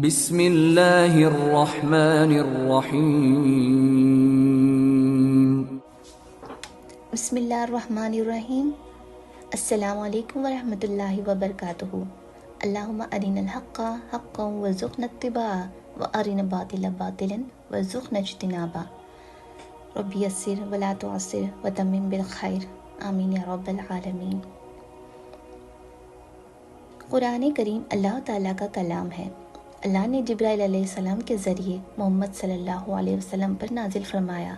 بسم اللہ الرحمن الرحیم۔ بسم اللہ الرحمن الرحیم۔ السلام علیکم ورحمۃ اللہ وبرکاتہ۔ اللہم ارنا الحق حقا وارزقنا اتباعہ وارنا الباطل باطلا وارزقنا اجتنابہ۔ رب یسر ولا تعسر وتمم بالخیر، آمین یا رب العالمین۔ قرآن کریم اللہ تعالیٰ کا کلام ہے۔ اللہ نے جبرائیل علیہ السلام کے ذریعے محمد صلی اللہ علیہ وسلم پر نازل فرمایا۔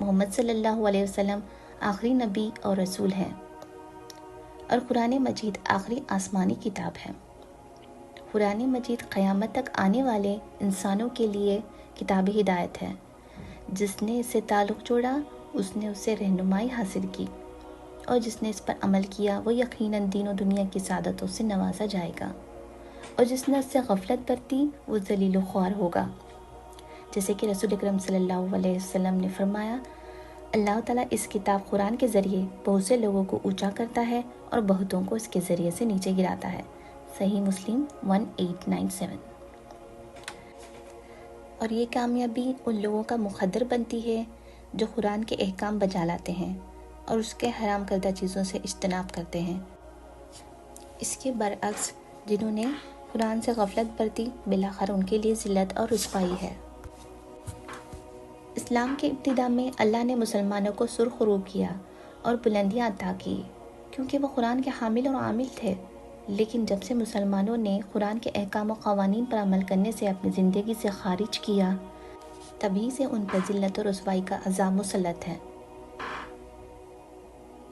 محمد صلی اللہ علیہ وسلم آخری نبی اور رسول ہیں، اور قرآن مجید آخری آسمانی کتاب ہے۔ قرآن مجید قیامت تک آنے والے انسانوں کے لیے کتاب ہدایت ہے۔ جس نے اس سے تعلق جوڑا اس نے اس سے رہنمائی حاصل کی، اور جس نے اس پر عمل کیا وہ یقیناً دین و دنیا کی سعادتوں سے نوازا جائے گا، اور جس نے اس سے غفلت برتی وہ ذلیل و خوار ہوگا۔ جیسے کہ رسول اکرم صلی اللہ علیہ وسلم نے فرمایا، اللہ تعالیٰ اس کتاب قرآن کے ذریعے بہت سے لوگوں کو اونچا کرتا ہے اور بہتوں کو اس کے ذریعے سے نیچے گراتا ہے۔ صحیح مسلم 1897۔ اور یہ کامیابی ان لوگوں کا مقدر بنتی ہے جو قرآن کے احکام بجا لاتے ہیں اور اس کے حرام کردہ چیزوں سے اجتناب کرتے ہیں۔ اس کے برعکس جنہوں نے قرآن سے غفلت برتی، بالآخر ان کے لیے ذلت اور رسوائی ہے۔ اسلام کے ابتدا میں اللہ نے مسلمانوں کو سرخرو کیا اور بلندیاں عطا کی، کیونکہ وہ قرآن کے حامل اور عامل تھے۔ لیکن جب سے مسلمانوں نے قرآن کے احکام و قوانین پر عمل کرنے سے اپنی زندگی سے خارج کیا، تبھی سے ان پر ذلت اور رسوائی کا عذاب مسلط ہے۔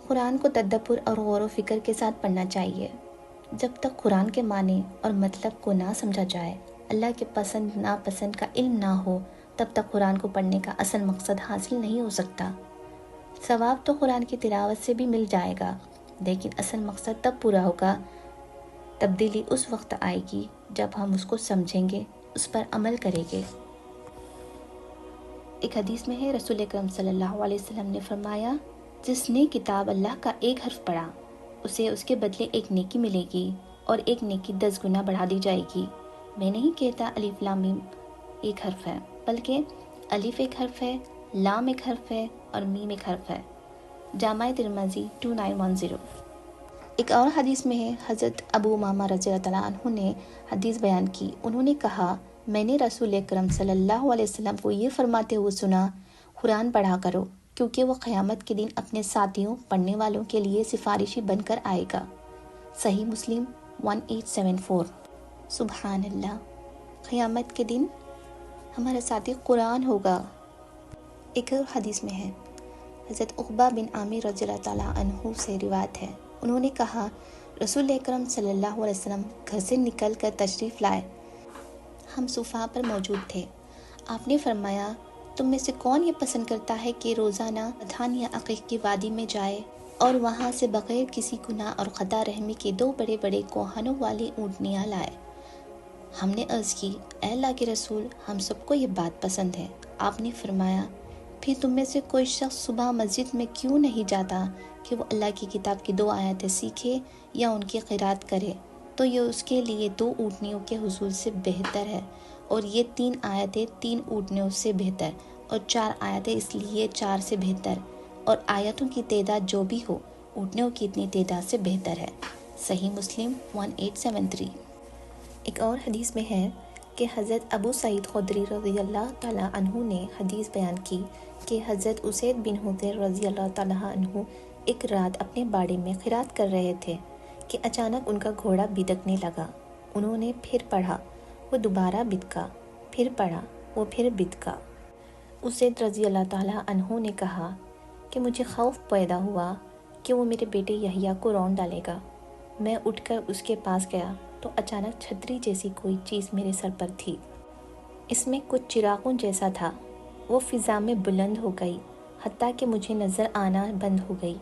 قرآن کو تدبر اور غور و فکر کے ساتھ پڑھنا چاہیے۔ جب تک قرآن کے معنی اور مطلب کو نہ سمجھا جائے، اللہ کے پسند ناپسند کا علم نہ ہو، تب تک قرآن کو پڑھنے کا اصل مقصد حاصل نہیں ہو سکتا۔ ثواب تو قرآن کی تلاوت سے بھی مل جائے گا، لیکن اصل مقصد تب پورا ہوگا، تبدیلی اس وقت آئے گی جب ہم اس کو سمجھیں گے، اس پر عمل کریں گے۔ ایک حدیث میں ہے، رسول اکرم صلی اللہ علیہ وسلم نے فرمایا، جس نے کتاب اللہ کا ایک حرف پڑھا اسے اس کے بدلے ایک نیکی ملے گی، اور ایک نیکی 10 گنا بڑھا دی جائے گی۔ میں نہیں کہتا الف لام میم ایک حرف ہے، بلکہ الف ایک حرف ہے، لام ایک حرف ہے اور میم ایک حرف ہے۔ جامع ترمذی 2910۔ ایک اور حدیث میں ہے، حضرت ابو امامہ رضی اللہ تعالیٰ عنہ نے حدیث بیان کی۔ انہوں نے کہا، میں نے رسول اکرم صلی اللہ علیہ وسلم کو یہ فرماتے ہوئے سنا، قرآن پڑھا کرو، کیونکہ وہ قیامت کے دن اپنے ساتھیوں پڑھنے والوں کے لیے سفارشی بن کر آئے گا۔ صحیح مسلم 1874۔ سبحان اللہ، قیامت کے دن ہمارا ساتھی قرآن ہوگا۔ ایک اور حدیث میں ہے، حضرت عقبہ بن عامر رضی اللہ تعالیٰ عنہ سے روایت ہے، انہوں نے کہا، رسول اکرم صلی اللہ علیہ وسلم گھر سے نکل کر تشریف لائے، ہم صفحہ پر موجود تھے۔ آپ نے فرمایا، تم میں سے کون یہ پسند کرتا ہے کہ روزانہ ادھان یا عقیق کی وادی میں جائے اور وہاں سے بغیر کسی گناہ اور خطا رحمی کے 2 بڑے بڑے کوہنوں والی اونٹنیاں لائے؟ ہم نے عرض کی، اے اللہ کے رسول، ہم سب کو یہ بات پسند ہے۔ آپ نے فرمایا، پھر تم میں سے کوئی شخص صبح مسجد میں کیوں نہیں جاتا کہ وہ اللہ کی کتاب کی 2 آیتیں سیکھے یا ان کی قرات کرے، تو یہ اس کے لیے 2 اونٹنیوں کے حصول سے بہتر ہے، اور یہ 3 آیتیں 3 اونٹنیوں سے بہتر، اور 4 آیتیں اس لیے 4 سے بہتر، اور آیتوں کی تعداد جو بھی ہو اونٹنیوں کی اتنی تعداد سے بہتر ہے۔ صحیح مسلم 1873۔ ایک اور حدیث میں ہے کہ حضرت ابو سعید خدری رضی اللہ تعالیٰ عنہ نے حدیث بیان کی کہ حضرت اسید بن حضیر رضی اللہ تعالیٰ عنہ ایک رات اپنے باڑے میں قرات کر رہے تھے کہ اچانک ان کا گھوڑا بدکنے لگا۔ انہوں نے پھر پڑھا، وہ دوبارہ بدکا، پھر پڑھا، وہ پھر بدکا۔ اسید رضی اللہ تعالیٰ عنہ نے کہا کہ مجھے خوف پیدا ہوا کہ وہ میرے بیٹے یحییٰ کو رون ڈالے گا۔ میں اٹھ کر اس کے پاس گیا تو اچانک چھتری جیسی کوئی چیز میرے سر پر تھی، اس میں کچھ چراغوں جیسا تھا، وہ فضا میں بلند ہو گئی حتیٰ کہ مجھے نظر آنا بند ہو گئی۔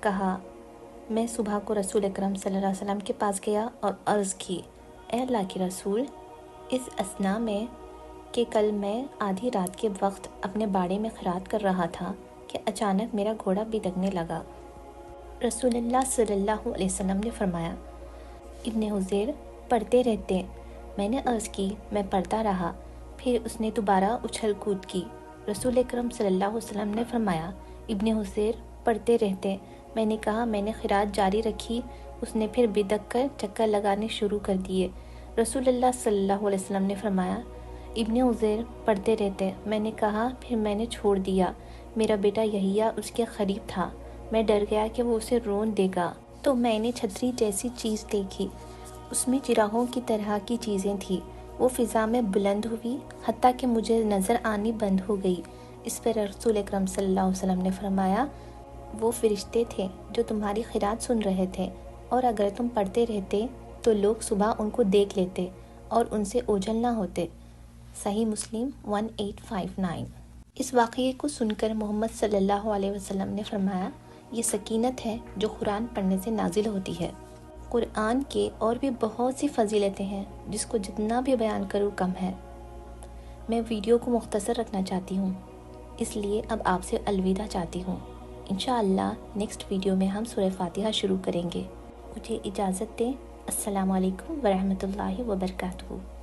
کہا، میں صبح کو رسول اکرم صلی اللہ علیہ وسلم کے پاس گیا اور عرض کی، اے اللہ کے رسول، اس اثناء میں کہ کل میں آدھی رات کے وقت اپنے باڑے میں قرات کر رہا تھا کہ اچانک میرا گھوڑا بدکنے لگا۔ رسول اللہ صلی اللہ علیہ وسلم نے فرمایا، ابن حضیر پڑھتے رہتے میں نے عرض کی میں پڑھتا رہا، پھر اس نے دوبارہ اچھل کود کی۔ رسول اکرم صلی اللہ علیہ وسلم نے فرمایا ابن حسیر پڑھتے رہتے۔ میں نے کہا میں نے قرات جاری رکھی، اس نے پھر بدک کر چکر لگانے شروع کر دیے۔ رسول اللہ صلی اللہ علیہ وسلم نے فرمایا ابن عزیر پڑھتے رہتے۔ میں نے کہا پھر میں نے چھوڑ دیا۔ میرا بیٹا یحییٰ اس کے قریب تھا، میں ڈر گیا کہ وہ اسے رون دے گا، تو میں نے چھتری جیسی چیز دیکھی، اس میں چراغوں کی طرح کی چیزیں تھیں، وہ فضا میں بلند ہوئی حتیٰ کہ مجھے نظر آنی بند ہو گئی۔ اس پر رسول اکرم صلی اللہ علیہ وسلم نے فرمایا وہ فرشتے تھے جو تمہاری قرات سن رہے تھے، اور اگر تم پڑھتے رہتے تو لوگ صبح ان کو دیکھ لیتے اور ان سے اوجھل نہ ہوتے۔ صحیح مسلم 1859۔ اس واقعے کو سن کر محمد صلی اللہ علیہ وسلم نے فرمایا یہ سکینت ہے جو قرآن پڑھنے سے نازل ہوتی ہے۔ قرآن کے اور بھی بہت سی فضیلتیں ہیں جس کو جتنا بھی بیان کروں کم ہے۔ میں ویڈیو کو مختصر رکھنا چاہتی ہوں، اس لیے اب آپ سے الوداع چاہتی ہوں۔ انشاءاللہ نیکسٹ ویڈیو میں ہم سورہ فاتحہ شروع کریں گے۔ مجھے اجازت دیں۔ السلام علیکم ورحمۃ اللہ وبرکاتہ۔